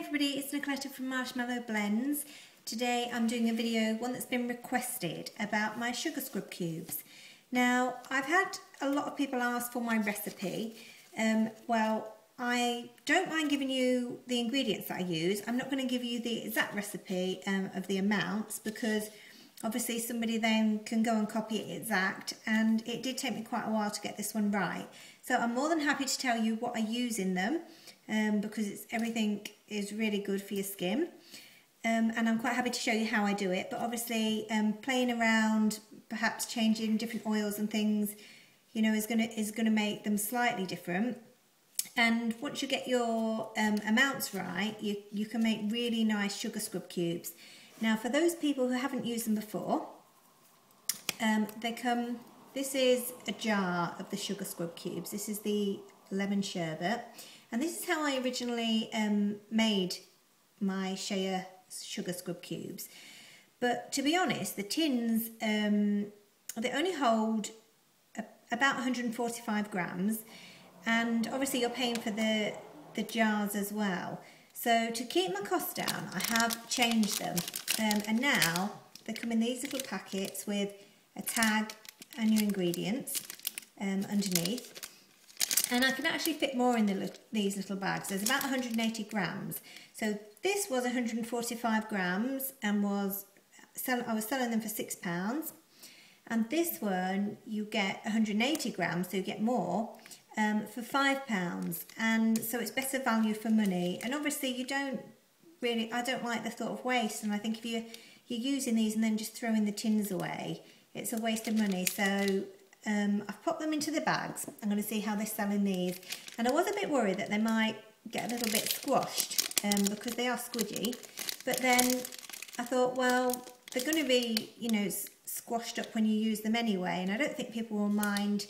everybody, it's Nicoletta from Marshmallow Blends. Today I'm doing a video, one that's been requested, about my sugar scrub cubes. Now, I've had a lot of people ask for my recipe. Well, I don't mind giving you the ingredients that I use. I'm not going to give you the exact recipe of the amounts because obviously somebody then can go and copy it exact, and it did take me quite a while to get this one right. So I'm more than happy to tell you what I use in them because everything is really good for your skin. And I'm quite happy to show you how I do it, but obviously playing around, perhaps changing different oils and things, you know, is gonna make them slightly different. And once you get your amounts right, you can make really nice sugar scrub cubes. Now, for those people who haven't used them before, this is a jar of the sugar scrub cubes. This is the lemon sherbet, and this is how I originally made my Shea sugar scrub cubes. But to be honest, the tins, they only hold about 145 grams, and obviously you're paying for the jars as well. So to keep my costs down, I have changed them, and now they come in these little packets with a tag and your ingredients underneath. And I can actually fit more in these little bags. There's about 180 grams. So this was 145 grams and I was selling them for £6. And this one you get 180 grams, so you get more, for £5. And so it's better value for money. And obviously I don't like the thought of waste. And I think if you're using these and then just throwing the tins away, it's a waste of money. So I've popped them into the bags. I'm going to see how they sell in these. And I was a bit worried that they might get a little bit squashed because they are squidgy. But then I thought, well, they're going to be, you know, squashed up when you use them anyway. And I don't think people will mind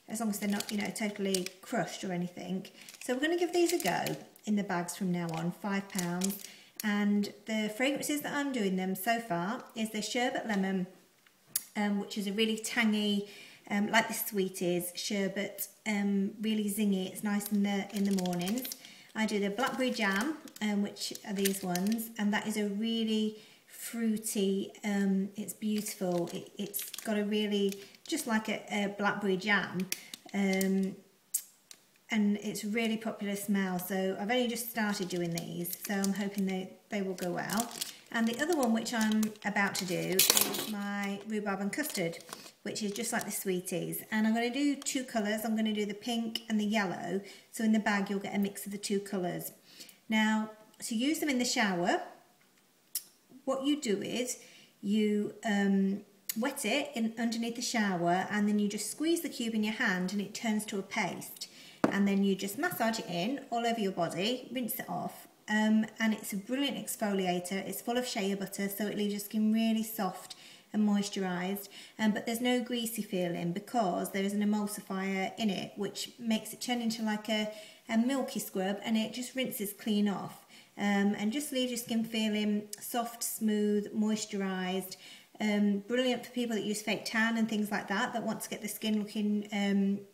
as long as they're not, you know, totally crushed or anything. So we're going to give these a go in the bags from now on, £5. And the fragrances that I'm doing them so far is the Sherbet Lemon, which is a really tangy, like the Sweeties sherbet, really zingy. It's nice in the mornings. I do the Blackberry Jam, which are these ones, and that is a really fruity. It's beautiful. It's got a really just like a blackberry jam, and it's really popular smell. So I've only just started doing these, so I'm hoping they will go well. And the other one which I'm about to do is my Rhubarb Custard, which is just like the Sweeties. And I'm going to do two colours. I'm going to do the pink and the yellow. So in the bag you'll get a mix of the two colours. Now, to use them in the shower, what you do is you wet it underneath the shower, and then you just squeeze the cube in your hand and it turns to a paste. And then you just massage it in all over your body, rinse it off. And it's a brilliant exfoliator. It's full of shea butter, so it leaves your skin really soft and moisturised, but there's no greasy feeling because there is an emulsifier in it, which makes it turn into like a milky scrub, and it just rinses clean off, and just leaves your skin feeling soft, smooth, moisturised. Brilliant for people that use fake tan and things like that want to get the skin looking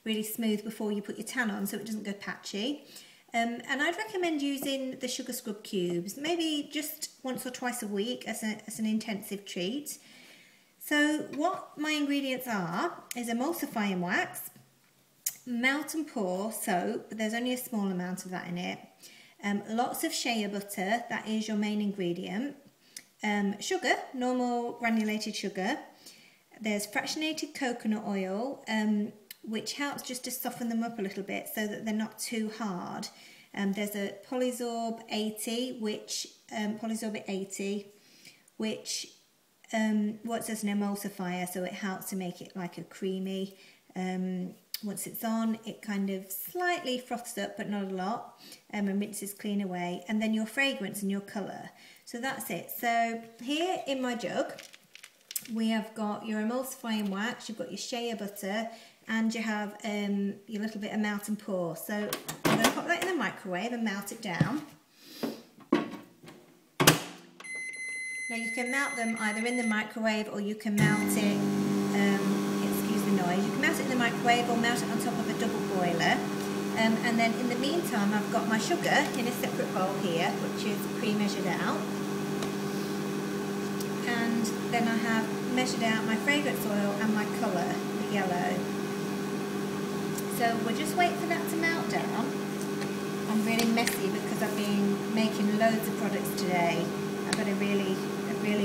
really smooth before you put your tan on, so it doesn't go patchy. And I'd recommend using the sugar scrub cubes maybe just once or twice a week as an intensive treat. So what my ingredients are is emulsifying wax, melt and pour soap, but there's only a small amount of that in it, lots of shea butter, that is your main ingredient, sugar, normal granulated sugar, there's fractionated coconut oil, which helps just to soften them up a little bit so that they're not too hard. There's a Polysorbate 80, which works as an emulsifier, so it helps to make it like a creamy. Once it's on, it kind of slightly froths up, but not a lot, and rinses clean away. And then your fragrance and your colour. So that's it. So here in my jug, we have got your emulsifying wax, you've got your shea butter, and you have your little bit of melt and pour. So I'm going to pop that in the microwave and melt it down. Now you can melt them either in the microwave or you can melt it, excuse the noise, you can melt it in the microwave or melt it on top of a double boiler. And then in the meantime, I've got my sugar in a separate bowl here, which is pre-measured out. And then I have measured out my fragrance oil and my colour, the yellow. So we'll just wait for that to melt down. I'm really messy because I've been making loads of products today. I've had a really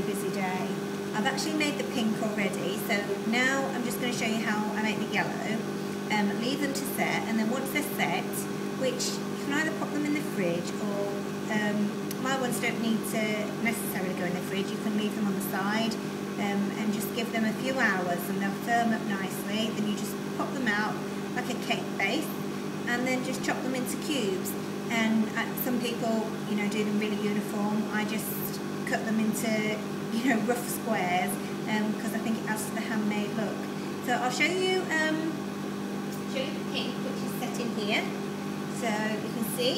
busy day. I've actually made the pink already, so now I'm just going to show you how I make the yellow. Leave them to set, and then once they're set, which you can either pop them in the fridge or my ones don't need to necessarily go in the fridge. You can leave them on the side and just give them a few hours and they'll firm up nicely. Then you just pop them out like a cake base and then just chop them into cubes. And some people, you know, do them really uniform. I just cut them into, you know, rough squares because I think it adds to the handmade look. So I'll show you the pink, which is set in here. So you can see.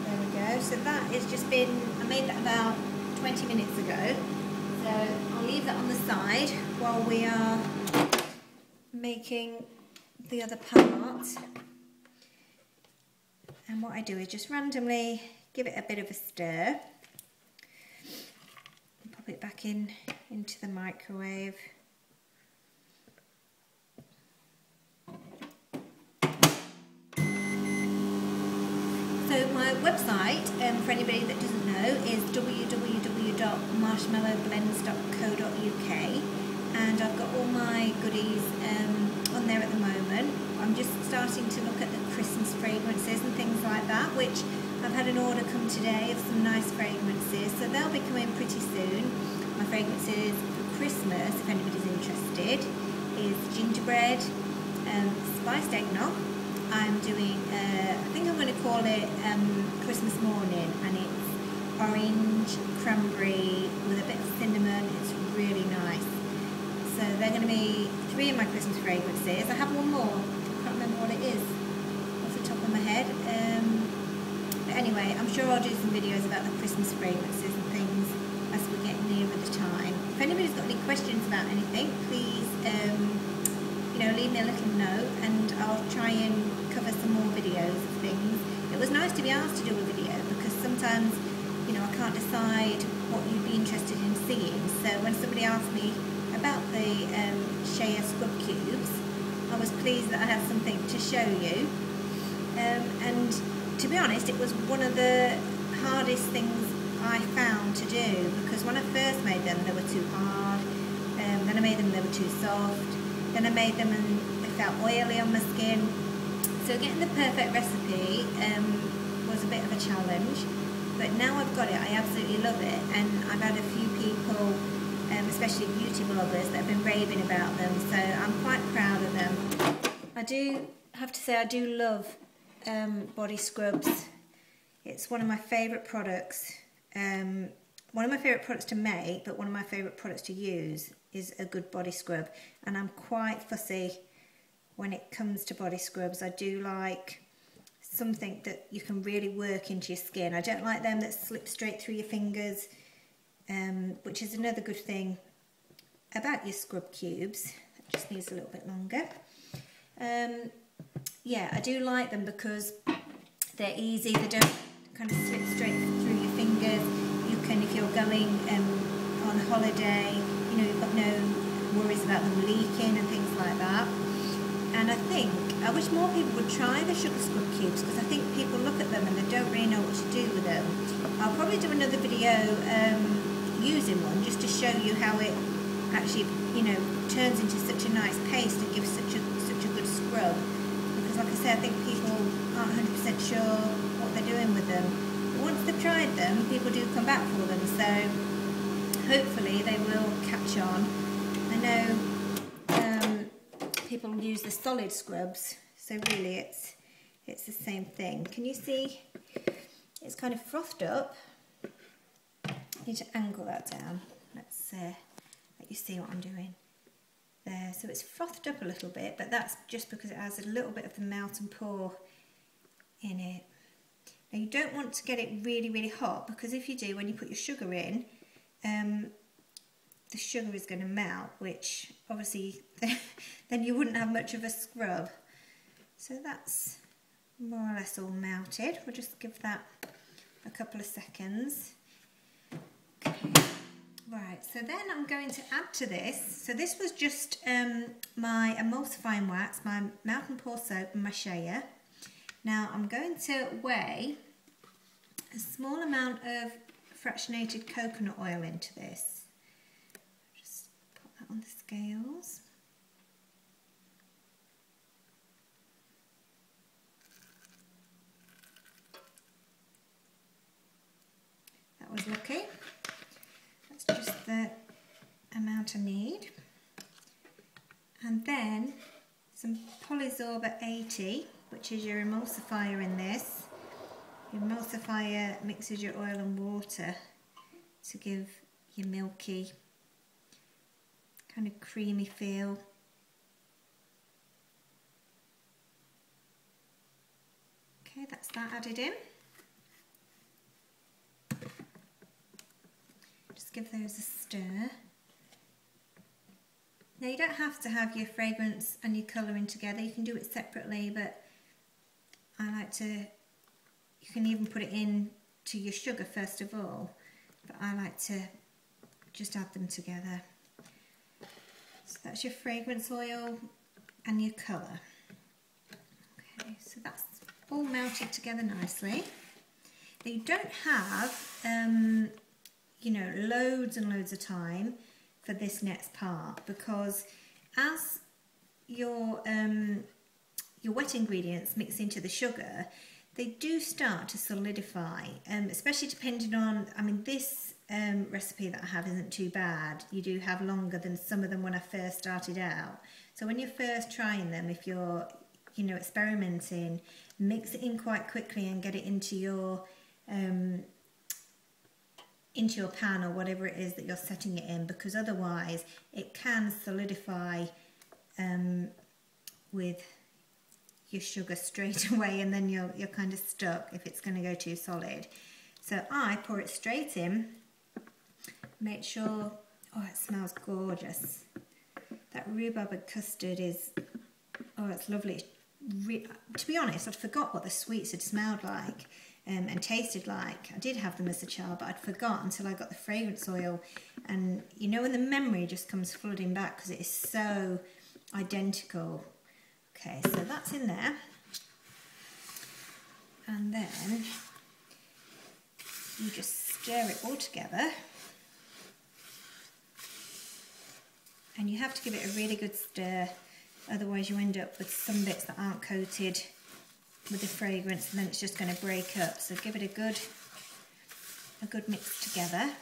There we go. So that has just been, I made that about 20 minutes ago. So I'll leave that on the side while we are making the other part. And what I do is just randomly give it a bit of a stir. And pop it back into the microwave. So my website, for anybody that doesn't know, is www.marshmallowblends.co.uk, and I've got all my goodies on there at the moment. I'm just starting to look at the Christmas fragrances and things like that, which I've had an order come today of some nice fragrances, so they'll be coming pretty soon. My fragrances for Christmas, if anybody's interested, is gingerbread, spiced eggnog. I'm doing, I think I'm going to call it Christmas morning, and it's orange, cranberry with a bit of cinnamon. It's really nice. So they're going to be 3 of my Christmas fragrances. I have one more. I can't remember what it is off the top of my head. But anyway, I'm sure I'll do some videos about the Christmas fragrances and things as we get nearer the time. If anybody's got any questions about anything, please leave me a little note and I'll try and cover some more videos of things. It was nice to be asked to do a video because sometimes, you know, I can't decide what you'd be interested in seeing. So when somebody asked me about the Shea scrub cubes, I was pleased that I had something to show you. And to be honest, it was one of the hardest things I found to do, because when I first made them, they were too hard. Then I made them, they were too soft. Then I made them and they felt oily on my skin. So getting the perfect recipe was a bit of a challenge. But now I've got it, I absolutely love it. And I've had a few people, especially beauty bloggers, that have been raving about them. So I'm quite proud of them. I do have to say I do love body scrubs. It's one of my favourite products. One of my favourite products to make, but one of my favourite products to use is a good body scrub. And I'm quite fussy when it comes to body scrubs. I do like something that you can really work into your skin. I don't like them that slip straight through your fingers, which is another good thing about your scrub cubes. It just needs a little bit longer. Yeah, I do like them because they're easy. They don't kind of slip straight through your fingers. You can, if you're going on holiday, you know, you've got no worries about them leaking and things like that. And I wish more people would try the sugar scrub cubes, because I think people look at them and they don't really know what to do with them. I'll probably do another video using one just to show you how it actually, you know, turns into such a nice paste and gives such a good scrub. Because like I said, I think people aren't 100% sure what they're doing with them. But once they've tried them, people do come back for them. So hopefully they will catch on. I know people use the solid scrubs, so really it's the same thing. Can you see? It's kind of frothed up. I need to angle that down. Let's let you see what I'm doing there. So it's frothed up a little bit, but that's just because it has a little bit of the melt and pour in it. Now you don't want to get it really, really hot, because if you do, when you put your sugar in, the sugar is going to melt, which obviously then you wouldn't have much of a scrub. So that's more or less all melted. We'll just give that a couple of seconds. Okay. Right, so then I'm going to add to this, so this was just my emulsifying wax, my Mountain Pour soap and my Shea. Now I'm going to weigh a small amount of fractionated coconut oil into this. Just put that on the scales. That was lucky. That's just the amount I need. And then some Polysorbate 80, which is your emulsifier in this. Your emulsifier mixes your oil and water to give your milky, kind of creamy feel. Okay, that's that added in. Just give those a stir. Now you don't have to have your fragrance and your colouring together, you can do it separately, but I like to, you can even put it in to your sugar first of all, but I like to just add them together. So that's your fragrance oil and your colour. Okay, so that's all melted together nicely. Now you don't have, you know, loads and loads of time for this next part, because as your wet ingredients mix into the sugar, they do start to solidify, especially depending on, I mean, this recipe that I have isn't too bad. You do have longer than some of them when I first started out. So when you're first trying them, if you're, you know, experimenting, mix it in quite quickly and get it into your pan or whatever it is that you're setting it in, because otherwise it can solidify with your sugar straight away, and then you're kind of stuck if it's going to go too solid. So I pour it straight in, make sure, oh, it smells gorgeous. That rhubarb custard is, oh, it's lovely. To be honest, I'd forgot what the sweets had smelled like and tasted like. I did have them as a child, but I'd forgot until I got the fragrance oil, and you know when the memory just comes flooding back because it is so identical. Okay, so that's in there, and then you just stir it all together, and you have to give it a really good stir, otherwise you end up with some bits that aren't coated with the fragrance, and then it's just going to break up. So give it a good mix together.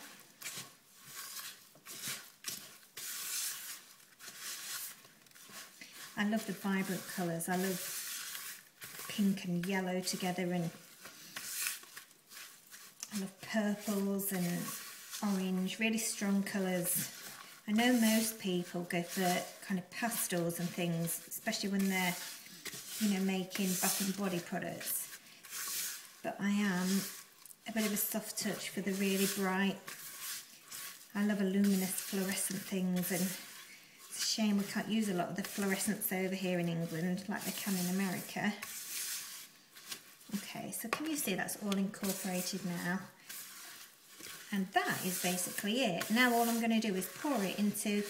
I love the vibrant colours. I love pink and yellow together, and I love purples and orange, really strong colours. I know most people go for kind of pastels and things, especially when they're, you know, making bath and body products. But I am a bit of a soft touch for the really bright. I love luminous fluorescent things, and it's a shame we can't use a lot of the fluorescents over here in England like they can in America. Okay, so can you see that's all incorporated now? And that is basically it. Now all I'm going to do is pour it into,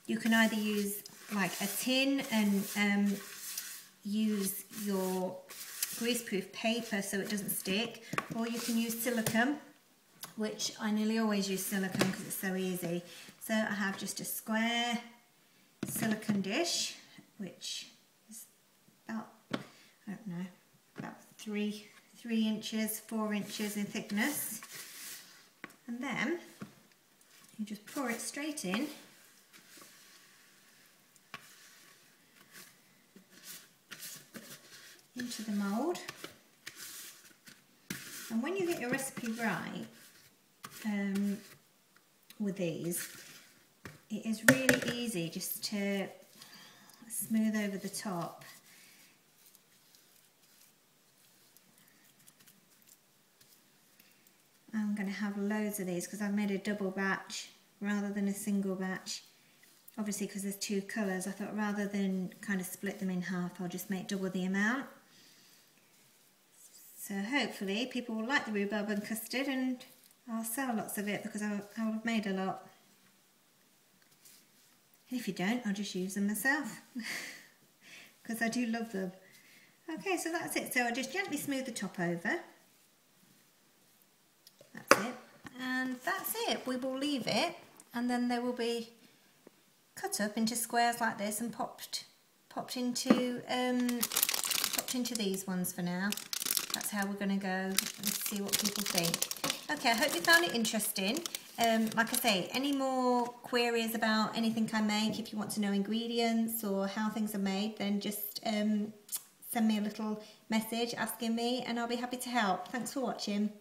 you can either use like a tin and use your greaseproof paper so it doesn't stick, or you can use silicone, which I nearly always use silicone because it's so easy. So I have just a square silicone dish, which is about, I don't know, about 3 inches, 4 inches in thickness. And then you just pour it straight in. Into the mould. And when you get your recipe right with these, it is really easy just to smooth over the top. I'm going to have loads of these because I've made a double batch rather than a single batch. Obviously because there's 2 colours, I thought rather than kind of split them in half, I'll just make double the amount. So hopefully people will like the rhubarb and custard, and I'll sell lots of it because I'll have made a lot. And if you don't, I'll just use them myself because I do love them. Okay, so that's it. So I just gently smooth the top over. That's it. And that's it. We will leave it, and then they will be cut up into squares like this and popped into these ones for now. That's how we're going to go and see what people think. Okay, I hope you found it interesting. Like I say, any more queries about anything I make, if you want to know ingredients or how things are made, then just send me a little message asking me and I'll be happy to help. Thanks for watching.